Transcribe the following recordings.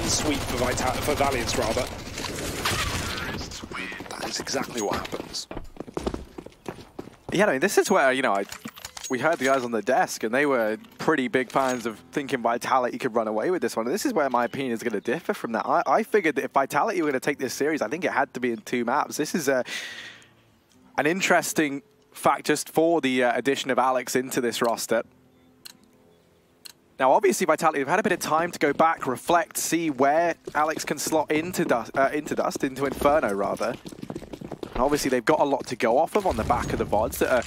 sweep for Valiance, rather. That is exactly what happens. Yeah, I mean, this is where, you know, we heard the guys on the desk, and they were pretty big fans of thinking Vitality could run away with this one. And this is where my opinion is going to differ from that. I figured that if Vitality were going to take this series, I think it had to be in 2 maps. This is an interesting fact just for the addition of Alex into this roster. Now, obviously, Vitality have had a bit of time to go back, reflect, see where Alex can slot into Inferno, rather. And obviously, they've got a lot to go off of on the back of the VODs that are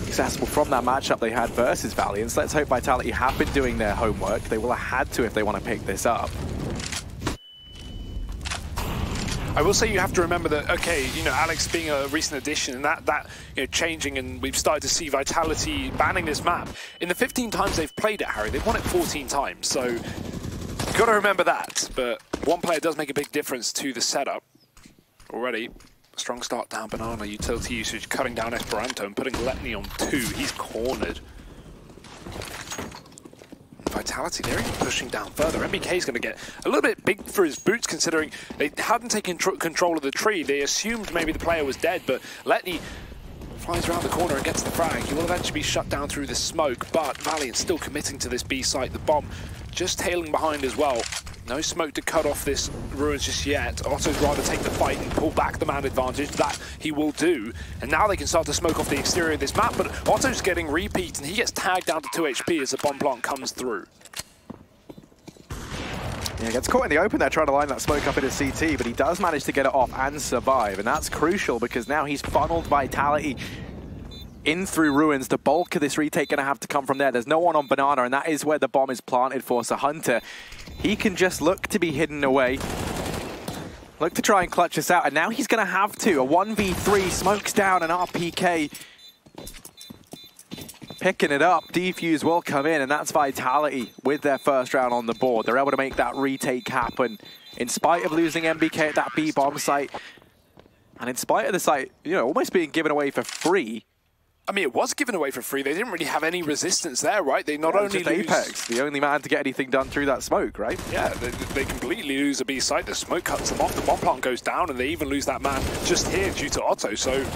accessible from that matchup they had versus Valiance. Let's hope Vitality have been doing their homework. They will have had to if they want to pick this up. I will say you have to remember that, okay, you know, Alex being a recent addition and that you know, changing, and we've started to see Vitality banning this map. In the 15 times they've played it, Harry, they've won it 14 times, so you've got to remember that. But one player does make a big difference to the setup. Already, strong start down Banana, utility usage, cutting down Esperanto and putting Letny on 2. He's cornered. Vitality, they're even pushing down further. MBK is going to get a little bit big for his boots, considering they hadn't taken control of the tree. They assumed maybe the player was dead, but Letny flies around the corner and gets the frag. He will eventually be shut down through the smoke, but Valiant still committing to this B site. The bomb just tailing behind as well. No smoke to cut off this Ruins just yet. Otto's rather take the fight and pull back the man advantage. That he will do. And now they can start to smoke off the exterior of this map, but Otto's getting repeats and he gets tagged down to 2 HP as the bomb plant comes through. Yeah, gets caught in the open there trying to line that smoke up into CT, but he does manage to get it off and survive. And that's crucial because now he's funneled Vitality in through Ruins. The bulk of this retake going to have to come from there. There's no one on Banana, and that is where the bomb is planted for. So Hunter, he can just look to be hidden away. Look to try and clutch this out, and now he's going to have to. A 1v3, smokes down, and RPK picking it up. Defuse will come in, and that's Vitality with their first round on the board. They're able to make that retake happen in spite of losing MBK at that B bomb site. And in spite of the site, you know, almost being given away for free. I mean, it was given away for free. They didn't really have any resistance there, right? They not only lose... Apex, the only man to get anything done through that smoke, right? Yeah, they completely lose a B site. The smoke cuts them off. The bomb plant goes down, and they even lose that man just here due to Otto. So,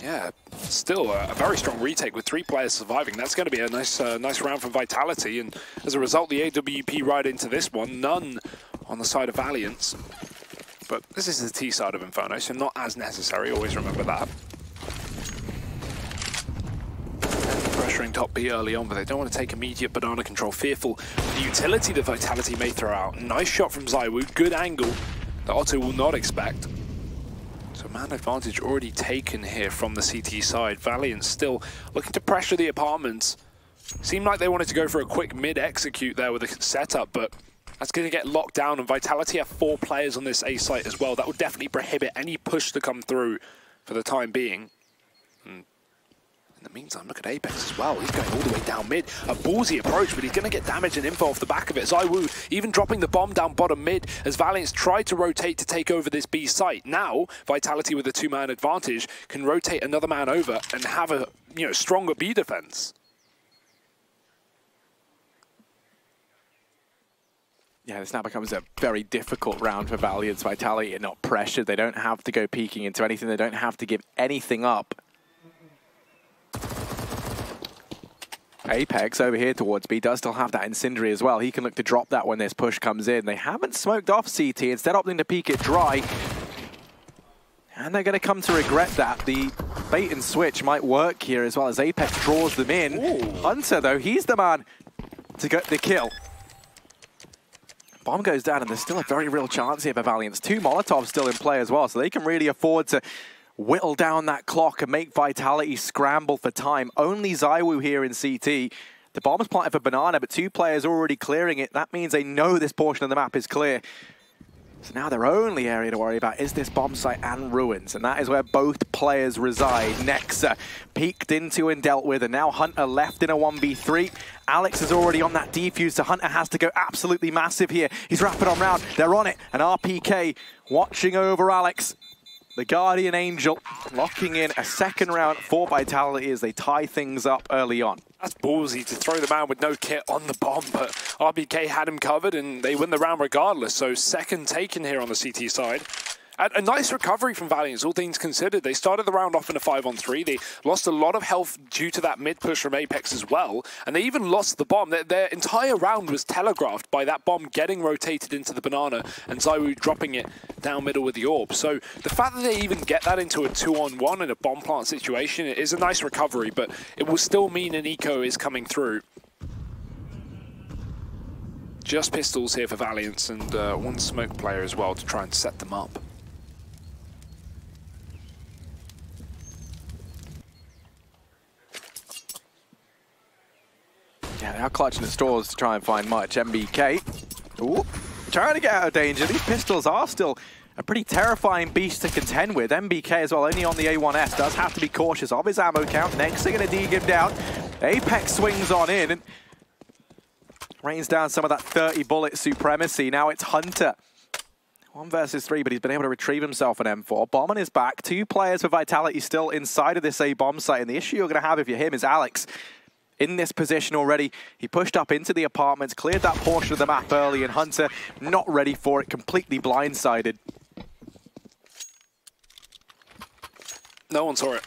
yeah, still a very strong retake with 3 players surviving. That's going to be a nice round from Vitality. And as a result, the AWP ride into this one. None on the side of Valiance. But this is the T side of Inferno, so not as necessary. Always remember that. Pressuring top B early on, but they don't want to take immediate Banana control. Fearful of the utility that Vitality may throw out. Nice shot from ZywOo, good angle that Otto will not expect. So man advantage already taken here from the CT side. Valiant still looking to pressure the apartments. Seemed like they wanted to go for a quick mid-execute there with the setup, but that's going to get locked down, and Vitality have 4 players on this A site as well. That would definitely prohibit any push to come through for the time being. In the meantime, look at Apex as well. He's going all the way down mid. A ballsy approach, but he's going to get damage and info off the back of it. ZywOo even dropping the bomb down bottom mid as Valiance tried to rotate to take over this B site. Now, Vitality with a 2-man advantage can rotate another man over and have a stronger B defense. Yeah, this now becomes a very difficult round for Valiance. Vitality are not pressured. They don't have to go peeking into anything. They don't have to give anything up. Apex over here towards B does still have that Incendiary as well. He can look to drop that when this push comes in. They haven't smoked off CT, instead opting to peek it dry. And they're going to come to regret that. The bait and switch might work here as well as Apex draws them in. Ooh. Hunter, though, he's the man to get the kill. Bomb goes down, and there's still a very real chance here for Valiance. 2 Molotovs still in play as well, so they can really afford to whittle down that clock and make Vitality scramble for time. Only ZywOo here in CT. The bomb is planted for Banana, but 2 players already clearing it. That means they know this portion of the map is clear. So now their only area to worry about is this bomb site and Ruins, and that is where both players reside. Nexa peeked into and dealt with, and now Hunter left in a 1v3. Alex is already on that defuse, so Hunter has to go absolutely massive here. He's rapid on round, they're on it, and RPK watching over Alex. The Guardian Angel locking in a second round for Vitality as they tie things up early on. That's ballsy to throw the man with no kit on the bomb, but RBK had him covered and they win the round regardless. So second taken here on the CT side. And a nice recovery from Valiance, all things considered. They started the round off in a 5-on-3. They lost a lot of health due to that mid push from Apex as well. And they even lost the bomb. Their entire round was telegraphed by that bomb getting rotated into the banana and ZywOo dropping it down middle with the orb. So the fact that they even get that into a 2-on-1 in a bomb plant situation is a nice recovery, but it will still mean an eco is coming through. Just pistols here for Valiance and one smoke player as well to try and set them up. Yeah, they are clutching at straws to try and find much. MBK, ooh, trying to get out of danger. These pistols are still a pretty terrifying beast to contend with. MBK as well, only on the A1S, does have to be cautious of his ammo count. Next, they're going to dig him down. Apex swings on in and rains down some of that 30 bullet supremacy. Now it's Hunter. 1 versus 3, but he's been able to retrieve himself an M4. Bomb on his back. 2 players for Vitality still inside of this A-bomb site. And the issue you're going to have if you're him is Alex. In this position already, he pushed up into the apartments, cleared that portion of the map early, and Hunter not ready for it, completely blindsided. No one saw it.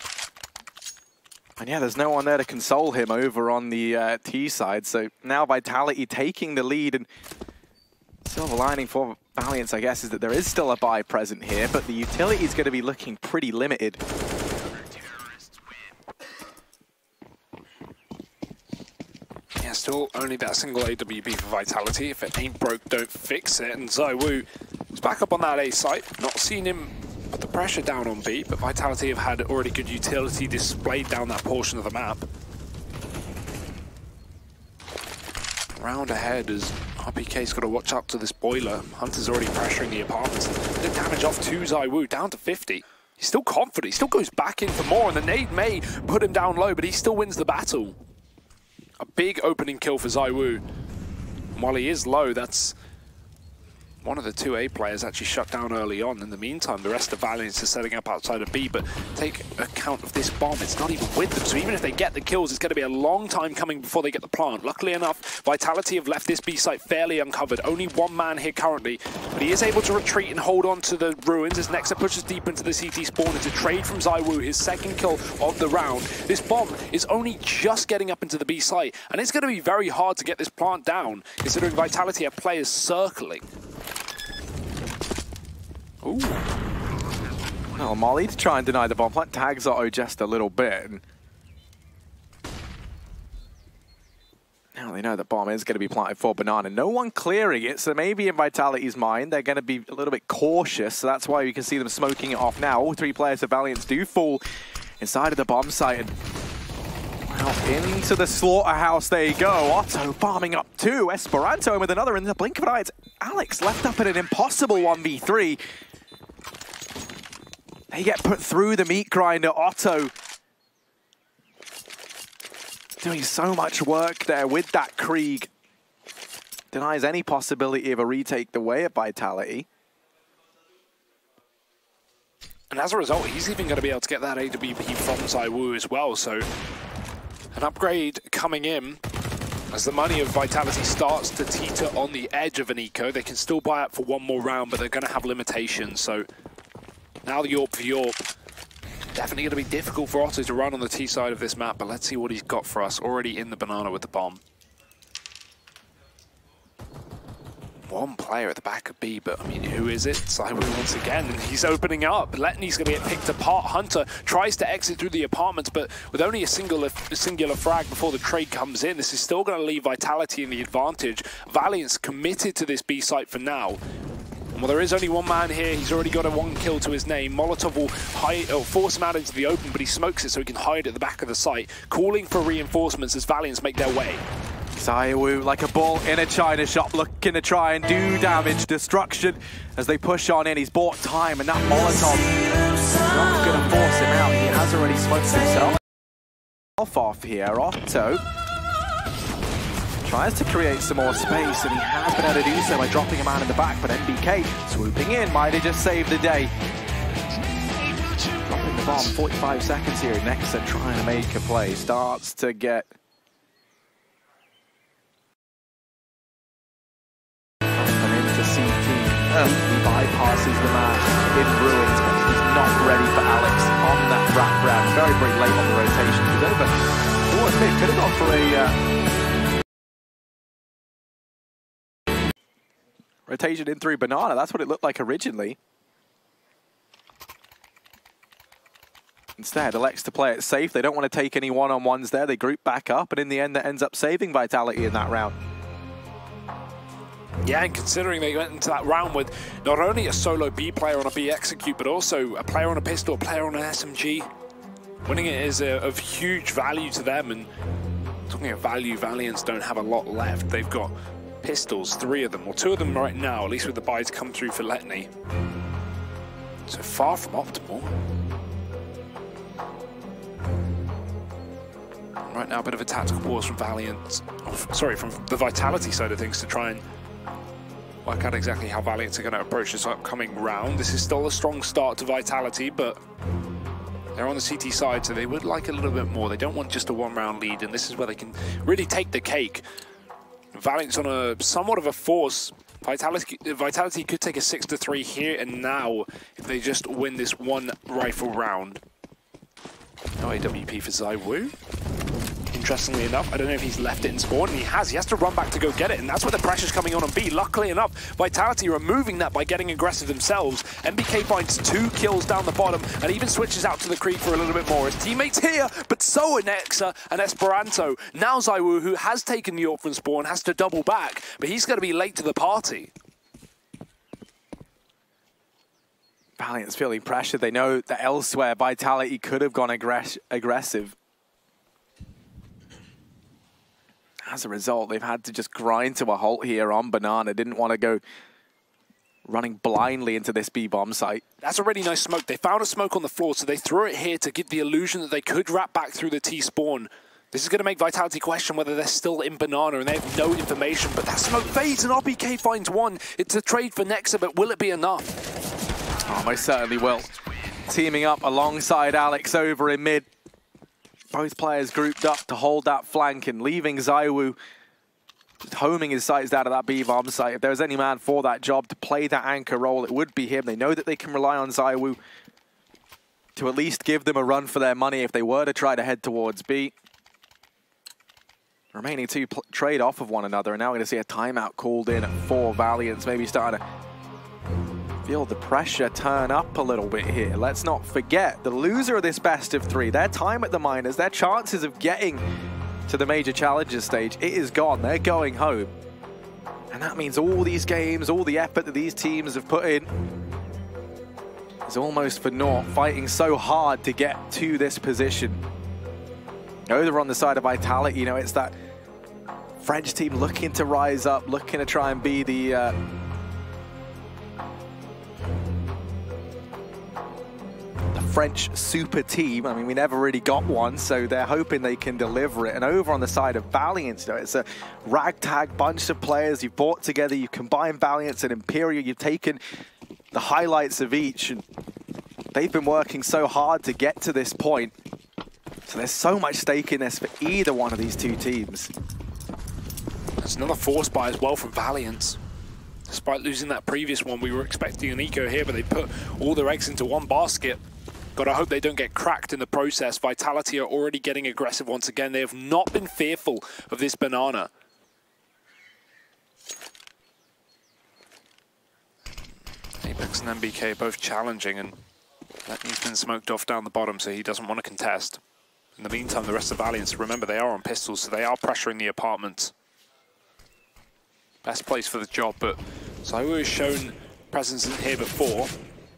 And yeah, there's no one there to console him over on the T side, so now Vitality taking the lead, and silver lining for Valiance, I guess, is that there is still a buy present here, but the utility is going to be looking pretty limited. Yeah, still only that single AWP for Vitality. If it ain't broke, don't fix it. And ZywOo is back up on that A site. Not seen him put the pressure down on B, but Vitality have had already good utility displayed down that portion of the map. Round ahead as RPK's got to watch out to this boiler. Hunter's already pressuring the apartments. The damage off to ZywOo, down to 50. He's still confident. He still goes back in for more, and the nade may put him down low, but he still wins the battle. A big opening kill for ZywOo. And while he is low, that's one of the 2 A players actually shut down early on. In the meantime, the rest of Valiance is setting up outside of B, but take account of this bomb. It's not even with them, so even if they get the kills, it's going to be a long time coming before they get the plant. Luckily enough, Vitality have left this B site fairly uncovered. Only 1 man here currently, but he is able to retreat and hold on to the ruins as Nexa pushes deep into the CT spawn. It's a trade from ZywOo, his 2nd kill of the round. This bomb is only just getting up into the B site, and it's going to be very hard to get this plant down, considering Vitality have players circling. Ooh. Well, Molly to try and deny the bomb plant, tags Otto just a little bit. Now they know that bomb is going to be planted for Banana. No one clearing it, so maybe in Vitality's mind, they're going to be a little bit cautious. So that's why you can see them smoking it off now. All 3 players of Valiance do fall inside of the bomb site. And well, into the slaughterhouse they go. Otto farming up 2. Esperanto with another. In the blink of an eye, it's Alex left up in an impossible 1v3. They get put through the meat grinder. Otto doing so much work there with that Krieg. Denies any possibility of a retake the way of Vitality. And as a result, he's even going to be able to get that AWP from ZywOo as well. So an upgrade coming in as the money of Vitality starts to teeter on the edge of an eco. They can still buy it for 1 more round, but they're going to have limitations. So now the Yorp for Yorp. Definitely going to be difficult for Otto to run on the T side of this map, but let's see what he's got for us. Already in the banana with the bomb. 1 player at the back of B, but I mean, who is it? ZywOo once again, and he's opening up. Letney's going to get picked apart. Hunter tries to exit through the apartments, but with only a singular frag before the trade comes in, this is still going to leave Vitality in the advantage. Valiance committed to this B site for now. Well, there is only 1 man here. He's already got a 1 kill to his name. Molotov will force him out into the open, but he smokes it so he can hide at the back of the site, calling for reinforcements as Valiance make their way. ZywOo like a bull in a china shop, looking to try and do damage, destruction as they push on in. He's bought time, and that Molotov is not going to force him out. He has already smoked himself off here. Otto tries to create some more space, and he has been able to do so by dropping a man in the back, but MBK swooping in might have just saved the day. the bomb. 45 seconds here. Nexa trying to make a play. Starts to get into CT. He bypasses the man in ruins, but he's not ready for Alex on that wraparound. Very, very late on the rotation. He's over towards mid. Could have gone for a rotation in through Banana. That's what it looked like originally. Instead, elects to play it safe. They don't want to take any one-on-ones there. They group back up, and in the end, that ends up saving Vitality in that round. Yeah, and considering they went into that round with not only a solo B player on a B execute, but also a player on a pistol, a player on an SMG, winning it is of huge value to them. And talking of value, Valiance don't have a lot left. They've got pistols, 3 of them, or 2 of them right now, at least with the buys come through for Letney. So far from optimal. Right now, a bit of a tactical pause from Valiant, sorry, from the Vitality side of things to try and work out exactly how Valiant are going to approach this upcoming round. This is still a strong start to Vitality, but they're on the CT side, so they would like a little bit more. They don't want just a 1-round lead, and this is where they can really take the cake. Valiant's on a somewhat of a force. Vitality could take a 6-3 here and now if they just win this 1 rifle round. No AWP for ZywOo. Interestingly enough, I don't know if he's left it in spawn, and he has. He has to run back to go get it, and that's where the pressure's coming on B. Luckily enough, Vitality are removing that by getting aggressive themselves. MBK finds 2 kills down the bottom, and even switches out to the creek for a little bit more. His teammates here, but so are Nexa and Esperanto. Now ZywOo, who has taken the orphan spawn, has to double back, but he's going to be late to the party. Valiant's feeling pressure. They know that elsewhere Vitality could have gone aggressive. As a result, they've had to just grind to a halt here on Banana. Didn't want to go running blindly into this B-bomb site. That's a really nice smoke. They found a smoke on the floor, so they threw it here to give the illusion that they could wrap back through the T-spawn. This is going to make Vitality question whether they're still in Banana, and they have no information. But that smoke fades, and RPK finds 1. It's a trade for Nexa, but will it be enough? Oh, most certainly will. Teaming up alongside Alex over in mid. Both players grouped up to hold that flank and leaving ZywOo just homing his sights out of that B-bomb site. If there was any man for that job to play that anchor role, it would be him. They know that they can rely on ZywOo to at least give them a run for their money if they were to try to head towards B. Remaining 2 trade off of one another, and now we're going to see a timeout called in for Valiance, maybe starting to feel the pressure turn up a little bit here. Let's not forget, the loser of this best of 3, their time at the minors, their chances of getting to the major challenges stage, it is gone. They're going home. And that means all these games, all the effort that these teams have put in is almost for naught, fighting so hard to get to this position. Over on the side of Vitality, you know, it's that French team looking to rise up, looking to try and be the French super team. I mean, we never really got one, so they're hoping they can deliver it. And over on the side of Valiance, you know, it's a ragtag bunch of players you've brought together. You've combined Valiance and Imperial. You've taken the highlights of each, and they've been working so hard to get to this point. So there's so much stake in this for either one of these 2 teams. There's another force buy as well from Valiance. Despite losing that previous one, we were expecting an eco here, but they put all their eggs into one basket. Gotta hope they don't get cracked in the process. Vitality are already getting aggressive once again. They have not been fearful of this Banana. Apex and MBK both challenging, and Letney's been smoked off down the bottom, so he doesn't want to contest. In the meantime, the rest of Valiance, remember, they are on pistols, so they are pressuring the apartments. Best place for the job, but ZywOo has shown presence in here before.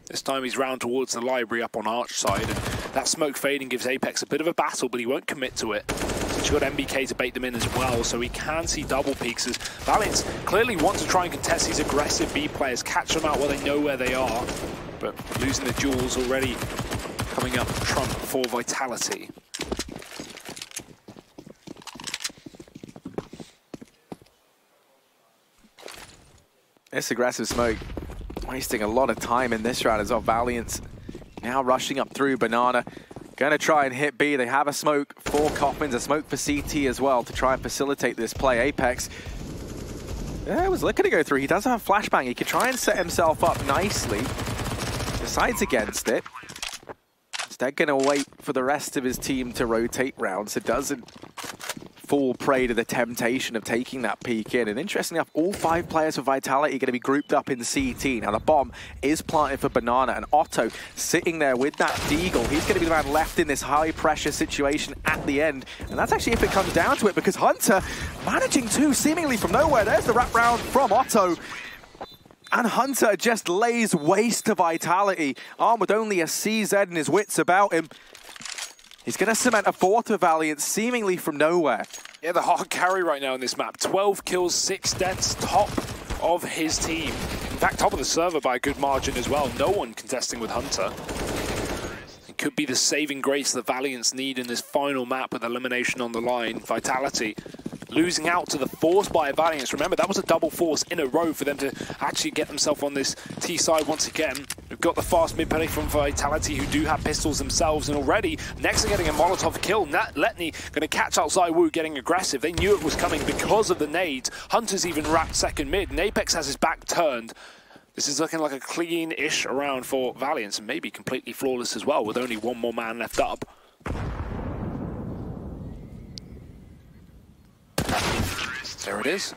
This time he's round towards the library up on Arch side, and that smoke fading gives Apex a bit of a battle, but he won't commit to it. He's got MBK to bait them in as well, so he can see double peaks as Valiance clearly want to try and contest these aggressive B players, catch them out while they know where they are, but losing the duels already coming up trump for Vitality. This aggressive smoke wasting a lot of time in this round as well. Valiance Now rushing up through Banana. Going to try and hit B. They have a smoke for Coffins, a smoke for CT as well to try and facilitate this play. Apex, yeah, was looking to go through. He does have a flashbang. He could try and set himself up nicely. Decides against it. Instead, going to wait for the rest of his team to rotate round, so doesn't fall prey to the temptation of taking that peek in. And interestingly enough, all 5 players for Vitality are going to be grouped up in CT. Now the bomb is planted for Banana, and Otto sitting there with that Deagle. He's going to be the man left in this high pressure situation at the end. And that's actually if it comes down to it, because Hunter managing to seemingly from nowhere. There's the wrap round from Otto. And Hunter just lays waste to Vitality. Armed with only a CZ and his wits about him. He's going to cement a 4th of Valiance, seemingly from nowhere. Yeah, the hard carry right now in this map. 12 kills, 6 deaths, top of his team. In fact, top of the server by a good margin as well. No one contesting with Hunter. It could be the saving grace the Valiance need in this final map with elimination on the line. Vitality losing out to the Force by Valiance. Remember, that was a double Force in a row for them to actually get themselves on this T side once again. We've got the fast mid play from Vitality, who do have pistols themselves, and already next are getting a Molotov kill. Letney going to catch out ZywOo getting aggressive. They knew it was coming because of the nades. Hunter's even wrapped second mid, and Apex has his back turned. This is looking like a clean-ish round for Valiance, and maybe completely flawless as well, with only one more man left up. There it is.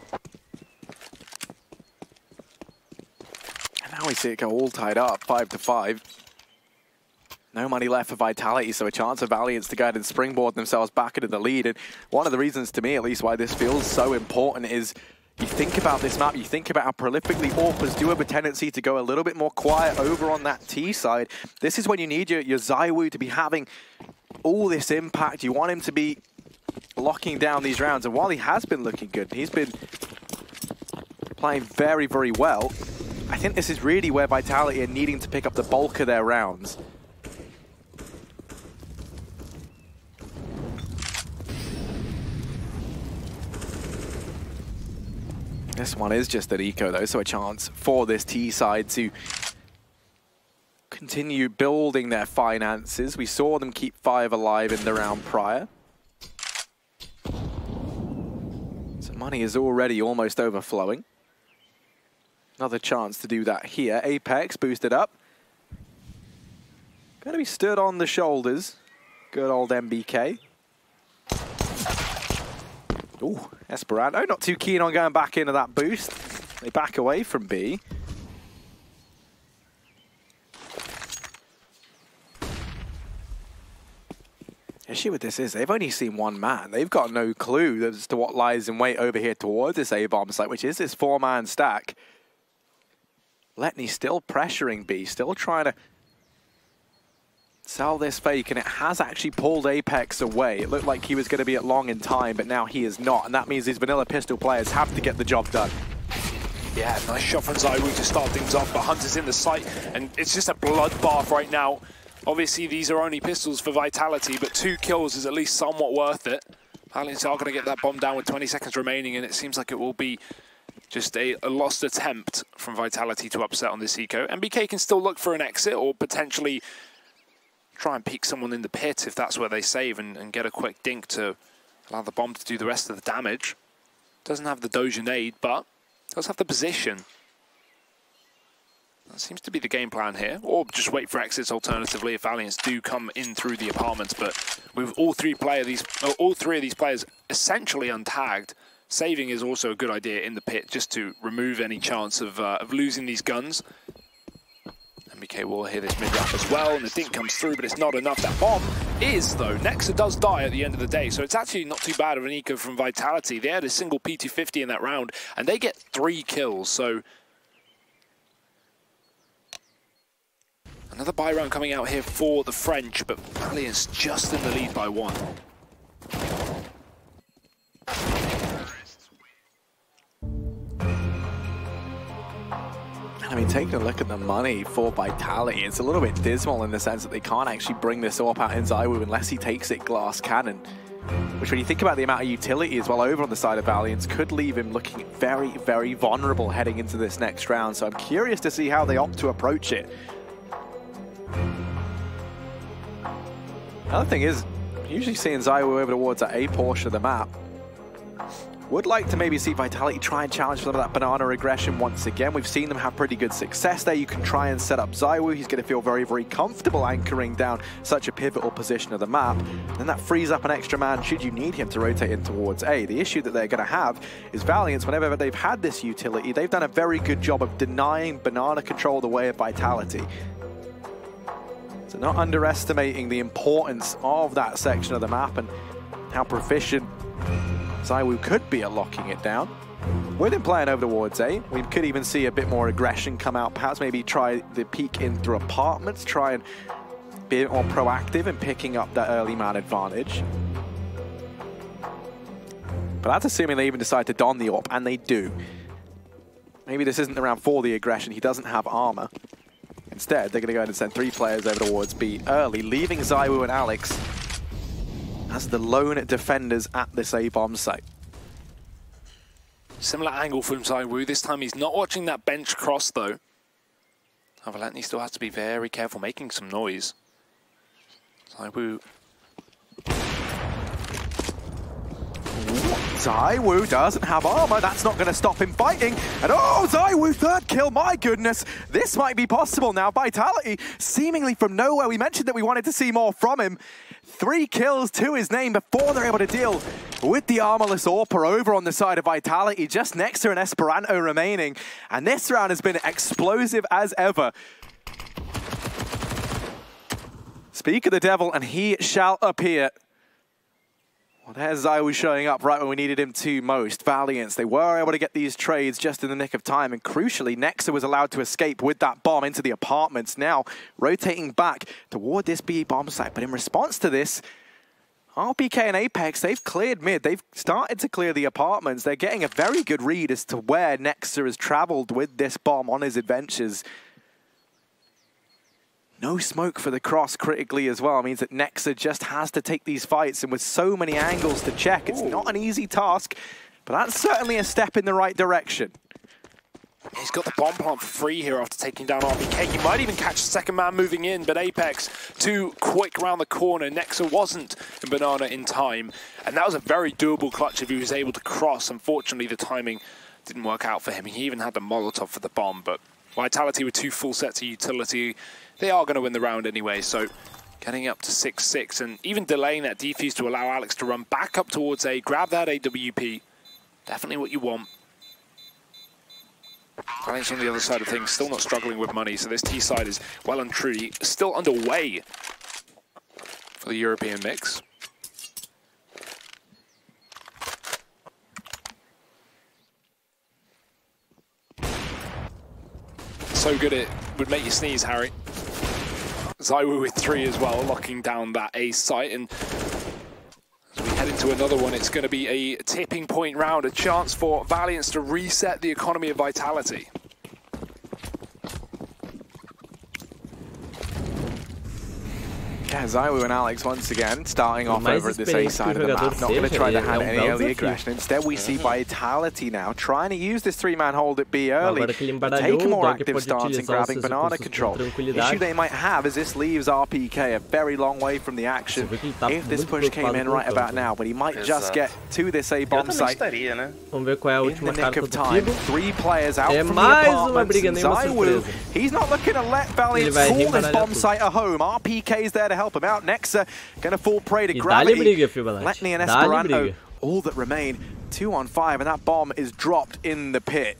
And now we see it go all tied up, 5-5. No money left for Vitality, so a chance for Valiance to go ahead and springboard themselves back into the lead. And one of the reasons, to me at least, why this feels so important is you think about this map, you think about how prolifically AWPers do have a tendency to go a little bit more quiet over on that T side. This is when you need your ZywOo to be having all this impact. You want him to be locking down these rounds, and while he has been looking good, he's been playing very, very well. I think this is really where Vitality are needing to pick up the bulk of their rounds. This one is just an eco though, so a chance for this T side to continue building their finances. We saw them keep 5 alive in the round prior. Money is already almost overflowing. Another chance to do that here. Apex boosted up. Going to be stood on the shoulders. Good old MBK. Ooh, Esperanto not too keen on going back into that boost. They back away from B. The issue with this is they've only seen one man. They've got no clue as to what lies in wait over here towards this A-bomb site, which is this 4-man stack. Letney still pressuring B, still trying to sell this fake, and it has actually pulled Apex away. It looked like he was going to be at long in time, but now he is not, and that means these vanilla pistol players have to get the job done. Yeah, nice shot from ZywOo to start things off, but Hunter's in the site, and it's just a bloodbath right now. Obviously, these are only pistols for Vitality, but 2 kills is at least somewhat worth it. Valiance are going to get that bomb down with 20 seconds remaining, and it seems like it will be just a lost attempt from Vitality to upset on this eco. MBK can still look for an exit, or potentially try and peek someone in the pit if that's where they save, and get a quick dink to allow the bomb to do the rest of the damage. Doesn't have the Doja nade, but does have the position. That seems to be the game plan here, or just wait for exits alternatively if Valiance do come in through the apartments. But with all three of these players essentially untagged, saving is also a good idea in the pit just to remove any chance of losing these guns. MBK will hear this mid-ramp as well, and the dink comes through, but it's not enough. That bomb is, though. Nexa does die at the end of the day, so it's actually not too bad of an eco from Vitality. They had a single P250 in that round, and they get 3 kills, so another buy round coming out here for the French, but Valiance just in the lead by 1. I mean, taking a look at the money for Vitality, it's a little bit dismal in the sense that they can't actually bring this AWP out in ZywOo unless he takes it glass cannon. Which, when you think about the amount of utility as well over on the side of Valiance, could leave him looking very, very vulnerable heading into this next round. So I'm curious to see how they opt to approach it. Another thing is, usually seeing ZywOo over towards that A portion of the map. Would like to maybe see Vitality try and challenge some of that banana aggression once again. We've seen them have pretty good success there. You can try and set up ZywOo. He's going to feel very, very comfortable anchoring down such a pivotal position of the map. And that frees up an extra man should you need him to rotate in towards A. The issue that they're going to have is Valiance, whenever they've had this utility, they've done a very good job of denying banana control the way of Vitality. So not underestimating the importance of that section of the map and how proficient ZywOo could be at locking it down. With him playing over towards A, we could even see a bit more aggression come out. Perhaps maybe try the peek in through apartments, try and be a bit more proactive in picking up that early man advantage. But that's assuming they even decide to don the AWP, and they do. Maybe this isn't the round for the aggression. He doesn't have armor. Instead, they're going to go ahead and send 3 players over towards B early, leaving ZywOo and Alex as the lone defenders at this A-bomb site. Similar angle from ZywOo. This time he's not watching that bench cross though. Valiance still has to be very careful, making some noise. ZywOo. ZywOo doesn't have armor. That's not going to stop him fighting. And oh, ZywOo, 3rd kill. My goodness. This might be possible now. Vitality seemingly from nowhere. We mentioned that we wanted to see more from him. 3 kills to his name before they're able to deal with the armorless AWPer over on the side of Vitality. Just Nexa and Esperanto remaining. And this round has been explosive as ever. Speak of the devil, and he shall appear. Well, there's ZywOo showing up right when we needed him to most. Valiance, they were able to get these trades just in the nick of time, and crucially, Nexa was allowed to escape with that bomb into the apartments. Now, rotating back toward this B bomb site, but in response to this, RPK and Apex, they've cleared mid. They've started to clear the apartments. They're getting a very good read as to where Nexa has traveled with this bomb on his adventures. No smoke for the cross critically as well. It means that Nexa just has to take these fights, and with so many angles to check, it's not an easy task, but that's certainly a step in the right direction. He's got the bomb plant for free here after taking down RPK. He might even catch the 2nd man moving in, but Apex too quick around the corner. Nexa wasn't in banana in time, and that was a very doable clutch if he was able to cross. Unfortunately, the timing didn't work out for him. He even had the Molotov for the bomb, but Vitality with 2 full sets of utility. They are going to win the round anyway, so getting up to 6-6 and even delaying that defuse to allow Alex to run back up towards A, grab that AWP. Definitely what you want. Valiance on the other side of things, still not struggling with money, so this T side is well and truly still underway for the European mix. So good it would make you sneeze, Harry. ZywOo with 3 as well, locking down that A site, and as we head into another one, it's going to be a tipping point round, a chance for Valiance to reset the economy of Vitality. Yeah, ZywOo and Alex once again starting off over at this A side of the map, not going to try to hand any early aggression. Instead, we see Vitality now trying to use this 3-man hold at B early, take a more active stance in grabbing banana control. The issue they might have is this leaves RPK a very long way from the action if this push came in right about now, but he might just get to this A bomb site in the nick of time. 3 players out from the apartments. ZywOo, he's not looking to let Valiance call this bomb site a home. RPK's there to help him out. Nexa going to fall prey to gravity. Letney and Esperanto, all that remain. 2 on 5, and that bomb is dropped in the pit.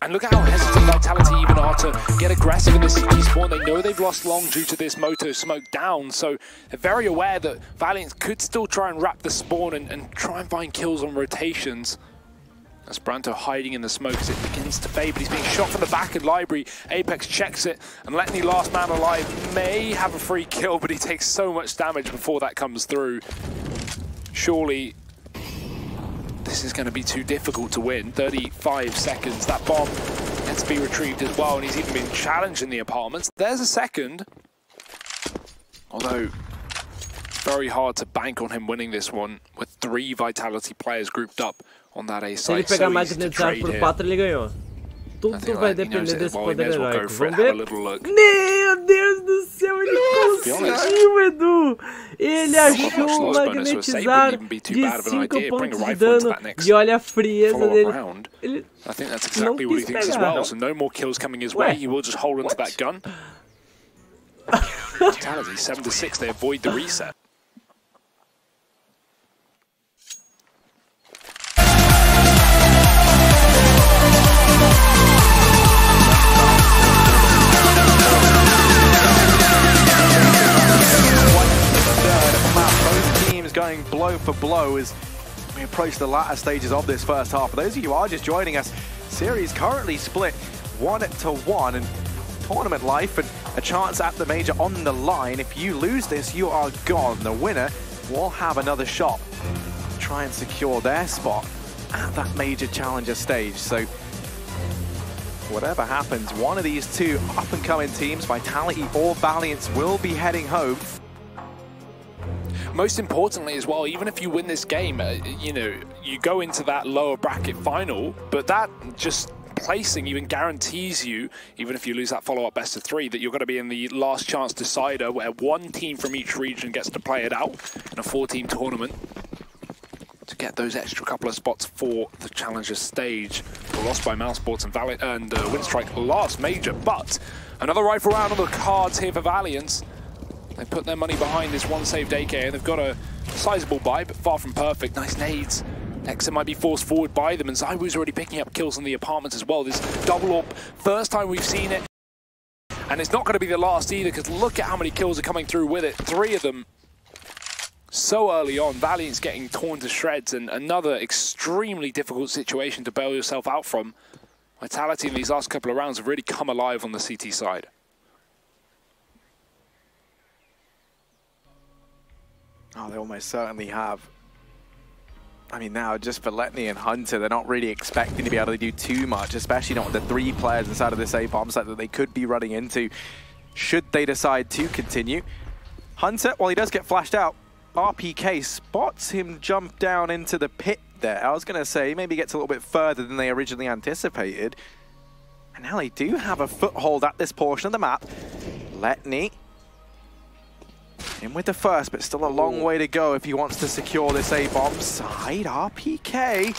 And look at how hesitant Vitality even are to get aggressive in this CT spawn. They know they've lost long due to this moto smoke down, so they're very aware that Valiance could still try and wrap the spawn and try and find kills on rotations. Esperanto hiding in the smoke as it begins to fade, but he's being shot from the back of Library. Apex checks it, and Letney, last man alive, may have a free kill, but he takes so much damage before that comes through. Surely this is going to be too difficult to win. 35 seconds. That bomb gets to be retrieved as well, and he's even been challenged in the apartments. There's a second. Although, very hard to bank on him winning this one with 3 Vitality players grouped up on that A site. Se ele pegar mais de 4 por 4, ele ganhou. Tudo vai depender desse poder heróico. Vamos Have a ver? little look. Meu Deus do céu, ele conseguiu, Edu! Ele achou magnetizar de 5 pontos de dano e olha a frieza dele. Ele I think that's não exactly what he quis thinks as pegar. well. So no more kills coming his way. He will just hold onto that gun. Vitality 7-6. They avoid the reset. Both teams going blow for blow as we approach the latter stages of this first half. For those of you who are just joining us, series currently split 1-1, and tournament life and a chance at the major on the line. If you lose this, you are gone. The winner will have another shot to try and secure their spot at that major challenger stage. So whatever happens, one of these two up-and-coming teams, Vitality or Valiance, will be heading home. Most importantly as well, even if you win this game, you know, you go into that lower bracket final, but that just placing even guarantees you, even if you lose that follow-up best of 3, that you're going to be in the last chance decider where one team from each region gets to play it out in a 4-team tournament to get those extra couple of spots for the challenger stage. We're lost by Mousesports and Windstrike last major, but another rifle round on the cards here for Valiance. They put their money behind this one saved AK, and they've got a sizable buy, but far from perfect. Nice nades. Nexa might be forced forward by them, and ZywOo's already picking up kills in the apartments as well. This double up, first time we've seen it. And it's not going to be the last either, because look at how many kills are coming through with it. 3 of them so early on. Valiant's getting torn to shreds, and another extremely difficult situation to bail yourself out from. Vitality in these last couple of rounds have really come alive on the CT side. Oh, they almost certainly have. I mean, now, just for Letney and Hunter, they're not really expecting to be able to do too much, especially not with the 3 players inside of this A bomb site that they could be running into, should they decide to continue. Hunter, while he does get flashed out, RPK spots him jump down into the pit there. I was going to say, maybe gets a little bit further than they originally anticipated. And now they do have a foothold at this portion of the map. Letney in with the first, but still a long way to go if he wants to secure this A-bomb side. RPK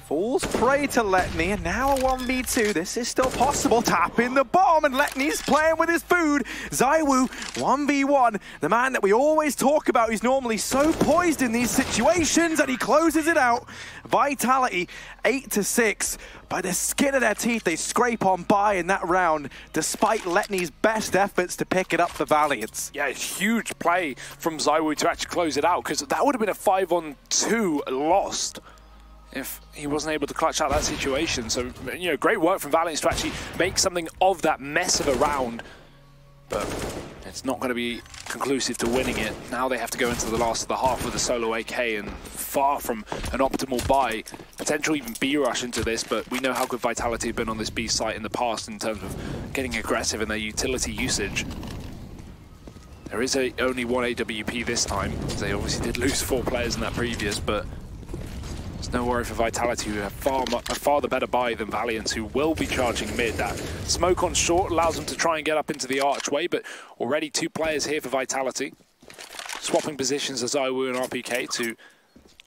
falls prey to Letney, and now a 1v2. This is still possible. Tap in the bomb, and Letney's playing with his food. ZywOo, 1v1. The man that we always talk about, who's normally so poised in these situations, and he closes it out. Vitality, 8-6. By the skin of their teeth, they scrape on by in that round, despite Letney's best efforts to pick it up for Valiance. Yeah, huge play from ZywOo to actually close it out, because that would have been a 5-on-2 lost if he wasn't able to clutch out that situation. So, you know, great work from Valiance to actually make something of that mess of a round. But it's not going to be conclusive to winning it. Now they have to go into the last of the half with a solo AK, and far from an optimal buy. Potential even B-rush into this, but we know how good Vitality have been on this B site in the past in terms of getting aggressive in their utility usage. There is only one AWP this time. They obviously did lose 4 players in that previous, but there's no worry for Vitality, who have far the better buy than Valiance, who will be charging mid. That smoke on short allows them to try and get up into the archway, but already 2 players here for Vitality. Swapping positions as ZywOo and RPK to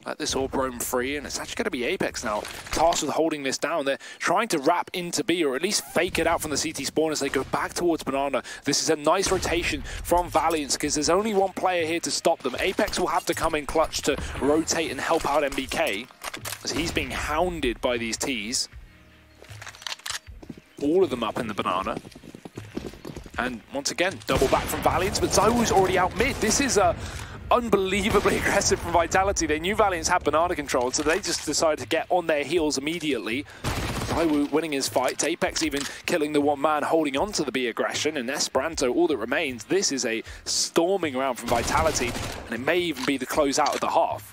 let this orb roam free, and it's actually going to be Apex now tasked with holding this down. They're trying to wrap into B, or at least fake it out from the CT spawn as they go back towards Banana. This is a nice rotation from Valiance, because there's only 1 player here to stop them. Apex will have to come in clutch to rotate and help out MBK, as he's being hounded by these Ts. All of them up in the Banana. And once again, double back from Valiance, but ZywOo's already out mid. This is unbelievably aggressive from Vitality. They knew Valiance had Banana control, so they just decided to get on their heels immediately. ZywOo winning his fight, Apex even killing the 1 man holding on to the B aggression, and Esperanto all that remains. This is a storming round from Vitality, and it may even be the closeout of the half.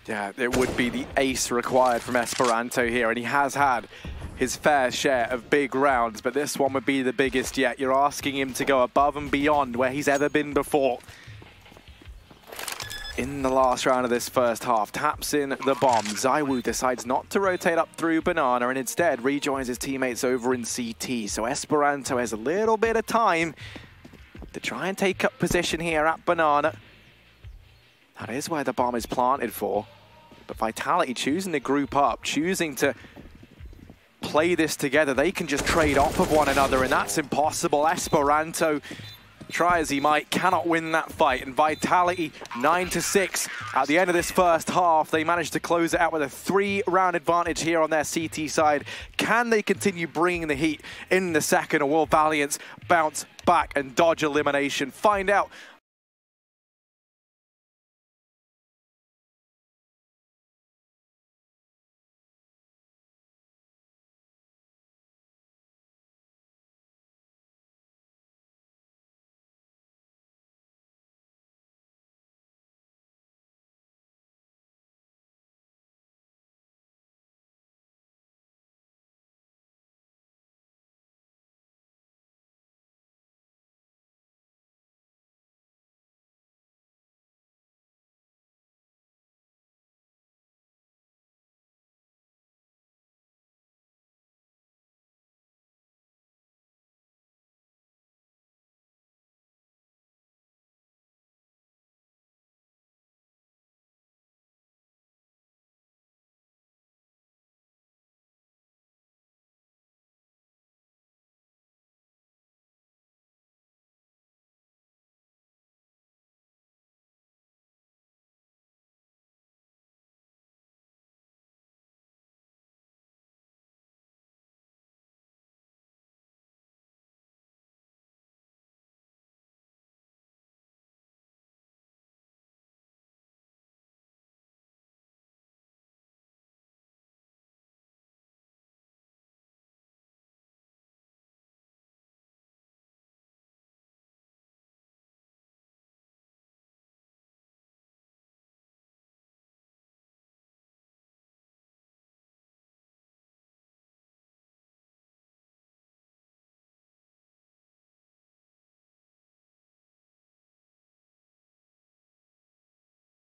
Yeah, it would be the ace required from Esperanto here, and he has had his fair share of big rounds, but this one would be the biggest yet. You're asking him to go above and beyond where he's ever been before. in the last round of this first half. Taps in the bomb. ZywOo decides not to rotate up through Banana and instead rejoins his teammates over in CT. So Esperanto has a little bit of time to try and take up position here at Banana. That is where the bomb is planted for. But Vitality choosing to group up, choosing to play this together. They can just trade off of one another, and that's impossible. Esperanto, try as he might, cannot win that fight. And Vitality 9-6 at the end of this first half. They managed to close it out with a 3-round advantage here on their CT side. Can they continue bringing the heat in the second, or will Valiance bounce back and dodge elimination? Find out